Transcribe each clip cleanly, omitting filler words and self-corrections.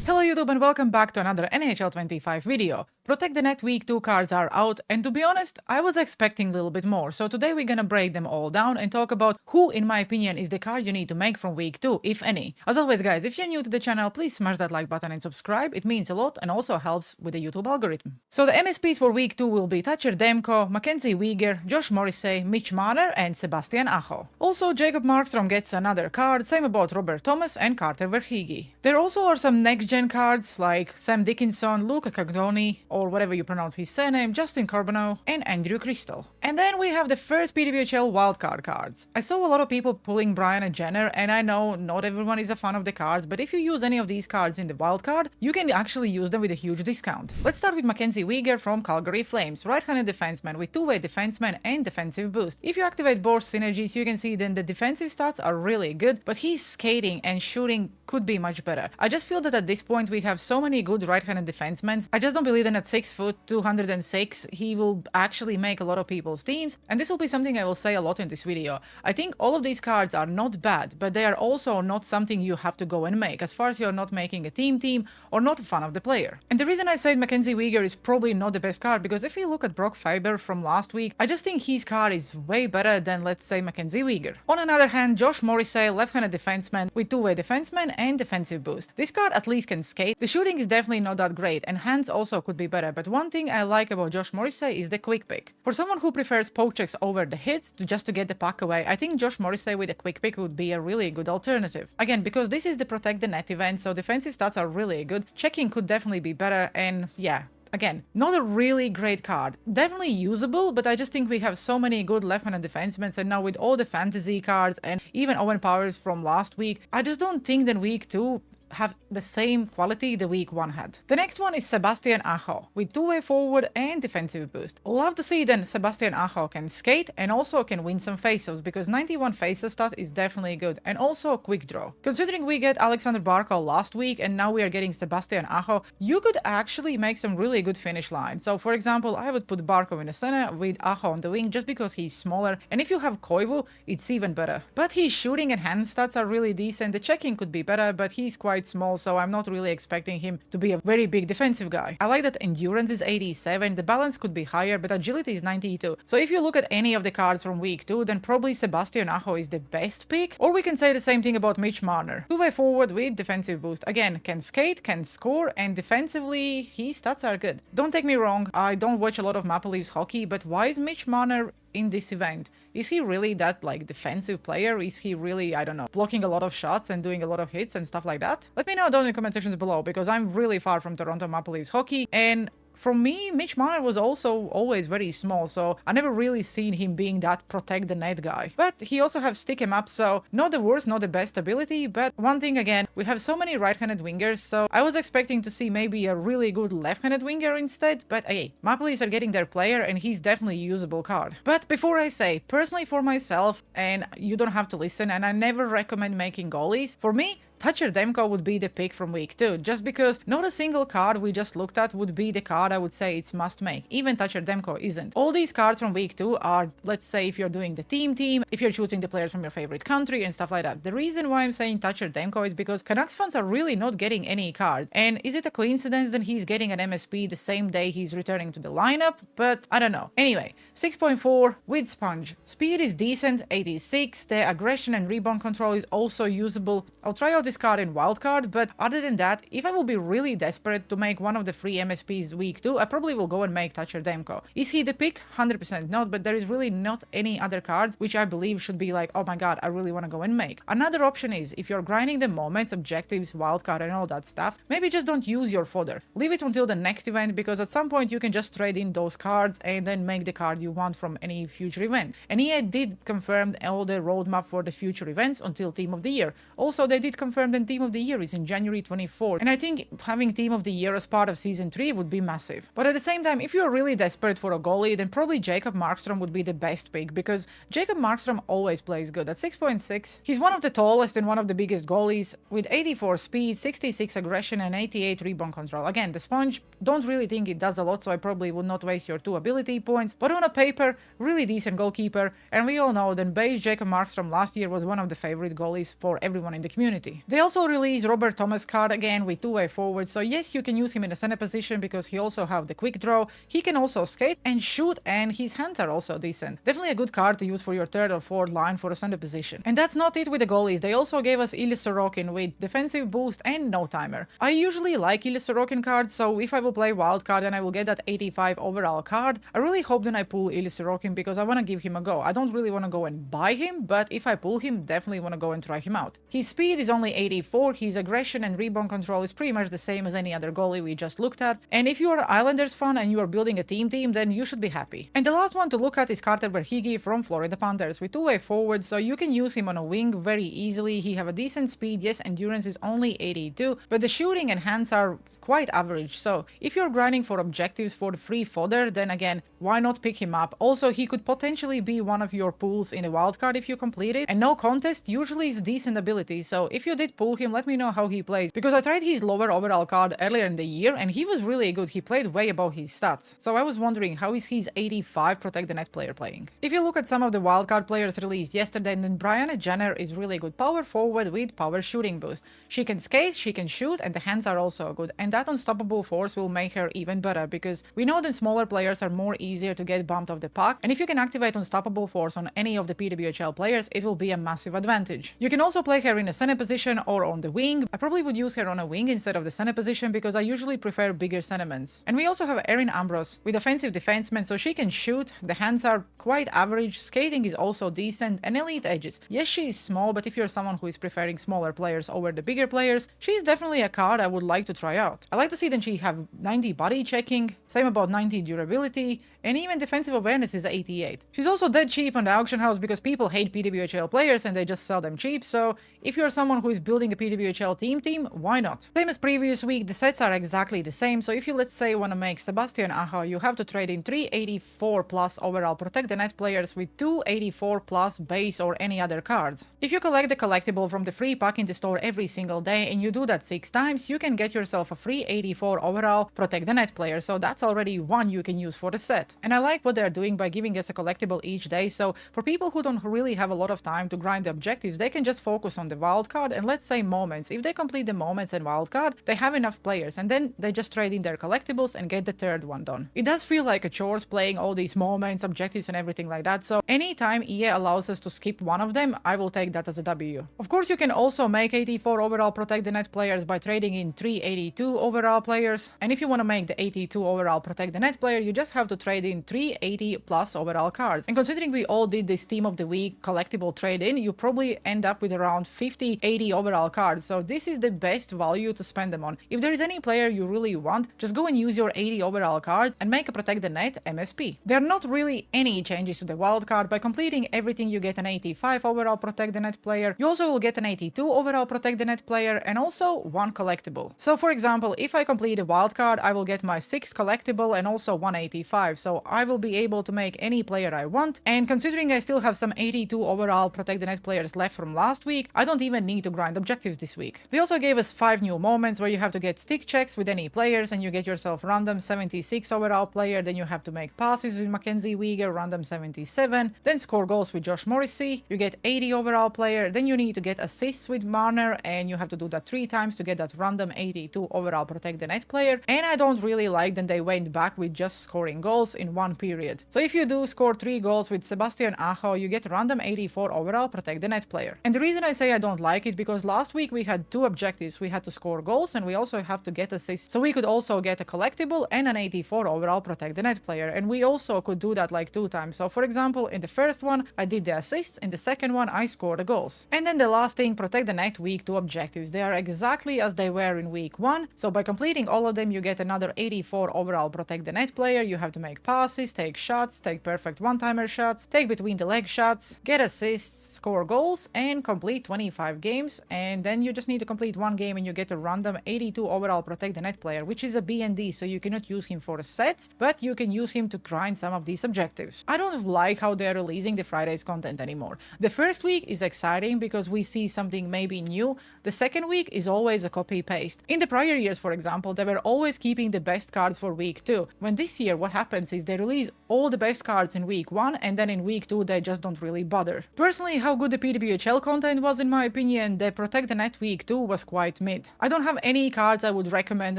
Hello YouTube and welcome back to another NHL 25 video. Protect the Net Week 2 cards are out, and to be honest, I was expecting a little bit more, so today we're gonna break them all down and talk about who, in my opinion, is the card you need to make from Week 2, if any. As always guys, if you're new to the channel, please smash that like button and subscribe, it means a lot and also helps with the YouTube algorithm. So the MSPs for Week 2 will be Thatcher Demko, Mackenzie Weegar, Josh Morrissey, Mitch Marner and Sebastian Aho. Also, Jacob Markstrom gets another card, same about Robert Thomas and Carter Verhaeghe. There also are some next-gen cards like Sam Dickinson, Luca Cagnoni, or whatever you pronounce his surname, Justin Carbonneau, and Andrew Crystal. And then we have the first PWHL wildcard cards. I saw a lot of people pulling Brian and Jenner, and I know not everyone is a fan of the cards, but if you use any of these cards in the wildcard, you can actually use them with a huge discount. Let's start with Mackenzie Weegar from Calgary Flames, right-handed defenseman with two-way defenseman and defensive boost. If you activate both synergies, you can see then the defensive stats are really good, but his skating and shooting could be much better. I just feel that at this point we have so many good right-handed defensemen. I just don't believe that at 6 foot 206 he will actually make a lot of people's teams, and this will be something I will say a lot in this video. I think all of these cards are not bad, but they are also not something you have to go and make, as far as you're not making a team or not a fan of the player. And the reason I said Mackenzie Weegar is probably not the best card, because if you look at Brock Faber from last week, I just think his card is way better than, let's say, Mackenzie Weegar. On another hand, Josh Morrissey, left-handed defenseman with two-way defenseman and defensive boost. This card at least can skate. The shooting is definitely not that great, and hands also could be better, but one thing I like about Josh Morrissey is the quick pick. For someone who prefers poke checks over the hits just to get the puck away, I think Josh Morrissey with a quick pick would be a really good alternative. Again, because this is the Protect the Net event, so defensive stats are really good. Checking could definitely be better, and yeah. Again, not a really great card. Definitely usable, but I just think we have so many good left-handed defensemen, and now with all the fantasy cards and even Owen Powers from last week, I just don't think that week 2 have the same quality the week 1 had. The next one is Sebastian Aho with two-way forward and defensive boost. Love to see then Sebastian Aho can skate and also can win some faceoffs, because 91 faceoff stat is definitely good, and also a quick draw. Considering we get Alexander Barkov last week and now we are getting Sebastian Aho, you could actually make some really good finish lines. So for example, I would put Barkov in the center with Aho on the wing just because he's smaller, and if you have Koivu, it's even better. But his shooting and hand stats are really decent. The checking could be better, but he's quite small, so I'm not really expecting him to be a very big defensive guy. I like that endurance is 87, the balance could be higher, but agility is 92. So if you look at any of the cards from week 2, then probably Sebastian Aho is the best pick, or we can say the same thing about Mitch Marner. Two-way forward with defensive boost. Again, can skate, can score, and defensively, his stats are good. Don't take me wrong, I don't watch a lot of Maple Leafs hockey, but why is Mitch Marner in this event? Is he really that like defensive player? Is he really, I don't know, blocking a lot of shots and doing a lot of hits and stuff like that? Let me know down in the comment sections below, because I'm really far from Toronto Maple Leafs hockey, and for me, Mitch Marner was also always very small, so I never really seen him being that protect the net guy. But he also have stick him up, so not the worst, not the best ability, but one thing again, we have so many right-handed wingers, so I was expecting to see maybe a really good left-handed winger instead, but hey, Maple Leafs are getting their player and he's definitely a usable card. But before I say, personally for myself, and you don't have to listen, and I never recommend making goalies, for me, Thatcher Demko would be the pick from week 2, just because not a single card we just looked at would be the card I would say it's must make. Even Thatcher Demko isn't. All these cards from week 2 are, let's say, if you're doing the team, if you're choosing the players from your favorite country and stuff like that. The reason why I'm saying Thatcher Demko is because Canucks fans are really not getting any cards. And is it a coincidence that he's getting an MSP the same day he's returning to the lineup? But I don't know. Anyway, 6.4 with Sponge. Speed is decent, 86. The aggression and rebound control is also usable. I'll try out this card in wildcard, but other than that, if I will be really desperate to make one of the free MSPs week 2, I probably will go and make Thatcher Demko. Is he the pick? 100% not, but there is really not any other cards which I believe should be like, oh my god, I really want to go and make. Another option is, if you're grinding the moments, objectives, wildcard and all that stuff, maybe just don't use your fodder. Leave it until the next event, because at some point you can just trade in those cards and then make the card you want from any future event. And EA did confirm all the roadmap for the future events until Team of the Year. Also, they did confirm that Team of the Year is in January 24th, and I think having Team of the Year as part of Season 3 would be massive. But at the same time, if you're really desperate for a goalie, then probably Jacob Markstrom would be the best pick, because Jacob Markstrom always plays good. At 6.6, he's one of the tallest and one of the biggest goalies, with 84 speed, 66 aggression and 88 rebound control. Again, the Sponge, don't really think it does a lot, so I probably would not waste your 2 ability points, but on a paper, really decent goalkeeper, and we all know that base Jacob Markstrom last year was one of the favorite goalies for everyone in the community. They also released Robert Thomas card again with two-way forward, so yes, you can use him in a center position because he also have the quick draw, he can also skate and shoot, and his hands are also decent. Definitely a good card to use for your third or fourth line for a center position. And that's not it with the goalies, they also gave us Ilya Sorokin with defensive boost and no timer. I usually like Ilya Sorokin cards, so if I will play wild card and I will get that 85 overall card, I really hope that I pull Ilya Sorokin because I want to give him a go. I don't really want to go and buy him, but if I pull him, definitely want to go and try him out. His speed is only 84, his aggression and rebound control is pretty much the same as any other goalie we just looked at, and if you are Islanders fan and you are building a team, then you should be happy. And the last one to look at is Carter Verhaeghe from Florida Panthers with two-way forward, so you can use him on a wing very easily. He have a decent speed, yes, endurance is only 82, but the shooting and hands are quite average, so if you're grinding for objectives for the free fodder, then again, why not pick him up? Also, he could potentially be one of your pulls in a wildcard if you complete it, and no contest usually is decent ability, so if you did pull him, let me know how he plays, because I tried his lower overall card earlier in the year and he was really good. He played way above his stats, so I was wondering how is his 85 protect the net player playing. If you look at some of the wildcard players released yesterday, then Brianna Jenner is really good power forward with power shooting boost. She can skate, she can shoot, and the hands are also good, and that unstoppable force will make her even better because we know that smaller players are more easier to get bumped off the puck, and if you can activate unstoppable force on any of the PWHL players, it will be a massive advantage. You can also play her in a center position or on the wing. I probably would use her on a wing instead of the center position because I usually prefer bigger centermans. And we also have Erin Ambrose with offensive defenseman, so she can shoot, the hands are quite average, skating is also decent, and elite edges. Yes, she is small, but if you're someone who is preferring smaller players over the bigger players, she's definitely a card I would like to try out. I like to see that she have 90 body checking, same about 90 durability, and even defensive awareness is 88. She's also dead cheap on the auction house because people hate PWHL players and they just sell them cheap, so if you're someone who is building a PWHL team, why not? Same as previous week, the sets are exactly the same, so if you let's say want to make Sebastian Aho, you have to trade in 384 plus overall protect the net players with 284 plus base or any other cards. If you collect the collectible from the free pack in the store every single day and you do that 6 times, you can get yourself a free 84 overall protect the net player, so that's already one you can use for the set. And I like what they're doing by giving us a collectible each day, so for people who don't really have a lot of time to grind the objectives, they can just focus on the wildcard and let's say moments. If they complete the moments and wildcard, they have enough players and then they just trade in their collectibles and get the third one done. It does feel like a chores playing all these moments, objectives and everything like that, so anytime EA allows us to skip one of them, I will take that as a W. Of course, you can also make 84 overall protect the net players by trading in 382 overall players, and if you want to make the 82 overall protect the net player, you just have to trade in 380 plus overall cards. And considering we all did this team of the week collectible trade in, you probably end up with around 50-80 overall cards, so this is the best value to spend them on. If there is any player you really want, just go and use your 80 overall card and make a protect the net MSP. There are not really any changes to the wild card. By completing everything, you get an 85 overall protect the net player, you also will get an 82 overall protect the net player and also one collectible. So for example, if I complete a wild card, I will get my 6 collectible and also 185, so I will be able to make any player I want, and considering I still have some 82 overall protect the net players left from last week, I don't even need to grind objectives this week. They also gave us 5 new moments where you have to get stick checks with any players and you get yourself random 76 overall player, then you have to make passes with Mackenzie Weegar, random 77, then score goals with Josh Morrissey, you get 80 overall player, then you need to get assists with Marner and you have to do that 3 times to get that random 82 overall protect the net player, and I don't really like that they went back with just scoring goals in one period. So if you do score 3 goals with Sebastian Aho, you get random 84 overall protect the net player. And the reason I say I don't like it because last week we had 2 objectives. We had to score goals and we also have to get assists. So we could also get a collectible and an 84 overall protect the net player, and we also could do that like 2 times. So for example, in the first one I did the assists, in the second one I scored the goals. And then the last thing, protect the net week 2 objectives. They are exactly as they were in week 1. So by completing all of them, you get another 84 overall protect the net player. You have to make passes, take shots, take perfect one-timer shots, take between the leg shots, get assists, score goals, and complete 25 games. And then you just need to complete 1 game and you get a random 82 overall protect the net player, which is a B&D, so you cannot use him for sets, but you can use him to grind some of these objectives. I don't like how they're releasing the Fridays content anymore. The first week is exciting because we see something maybe new. The second week is always a copy-paste. In the prior years, for example, they were always keeping the best cards for week 2. When this year what happens is they release all the best cards in week 1 and then in week 2 they just don't really bother. Personally, how good the PWHL content was in my opinion, the Protect the Net week 2 was quite mid. I don't have any cards I would recommend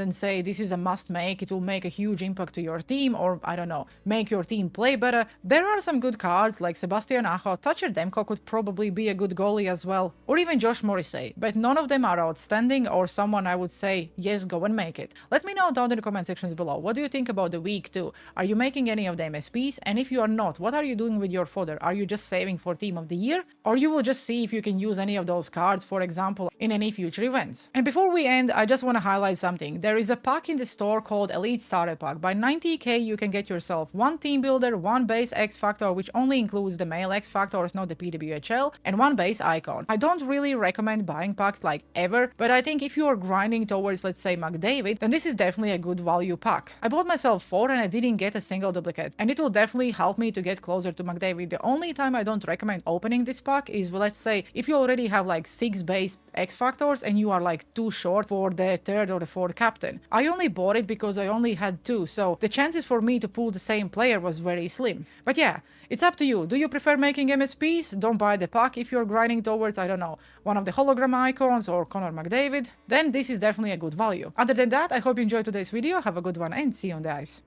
and say this is a must make, it will make a huge impact to your team, or I don't know, make your team play better. There are some good cards like Sebastian Aho, Thatcher Demko could probably be a good goalie as well, or even Josh Morrissey, but none of them are outstanding or someone I would say yes, go and make it. Let me know down in the comment sections below, what do you think about the week 2? Are you making any of the MSPs? And if you are not, what are you doing with your fodder? Are you just saving for Team of the Year? Or you will just see if you can use any of those cards, for example, in any future events. And before we end, I just want to highlight something. There is a pack in the store called Elite Starter Pack. By 90k you can get yourself one team builder, one base X Factor, which only includes the male X Factors, not the PWHL, and one base icon. I don't really recommend buying packs like ever, but I think if you are grinding towards, let's say, McDavid, then this is definitely a good value pack. I bought myself 4 and I didn't get a single duplicate, and it will definitely help me to get closer to McDavid. The only time I don't recommend opening this pack is, well, let's say, if you already have like 6 base X Factors and you are like too short for the 3rd or the 4th captain. I only bought it because I only had 2, so the chances for me to pull the same player was very slim. But yeah, it's up to you. Do you prefer making MSPs? Don't buy the pack if you're grinding towards, I don't know, one of the hologram icons or Connor McDavid. Then this is definitely a good value. Other than that, I hope you enjoyed today's video. Have a good one and see you on the ice.